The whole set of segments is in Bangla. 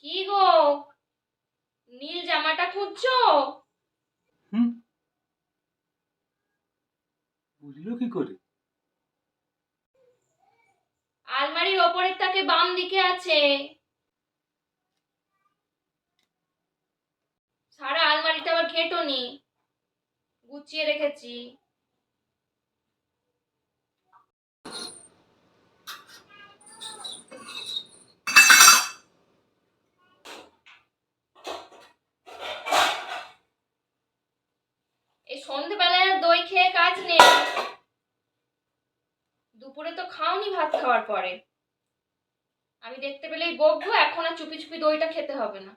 কি গো, নীল জামাটা খুঁজছো? হুম, বুঝলো কি করে? আলমারির ওপরের তাকে বাম দিকে আছে। সারা আলমারিটা আবার ঘেঁটোনি, গুছিয়ে রেখেছি। এই সন্ধেবেলায় দই খেয়ে কাজ নেই। দুপুরে তো খাওনি ভাত খাওয়ার পরে। আমি দেখতে পেলেই বকবো, এখন আর চুপি চুপি দইটা খেতে হবে না।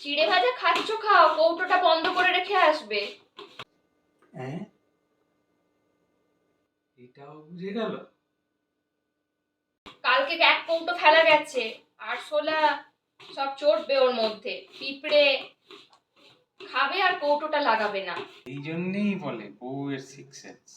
চিড়ে ভাজা খাচ্ছ, খাও, কৌটোটা বন্ধ করে রেখে আসবে। হ্যাঁ, এটাও বুঝে গেল। কালকে এক কৌটো ফেলা গেছে, আরশোলা সব চড়বে ওর মধ্যে, পিঁপড়ে খাবে আর কৌটোটা লাগাবে না। এই জন্যেই বলে বউয়ের সিক্স সেন্স।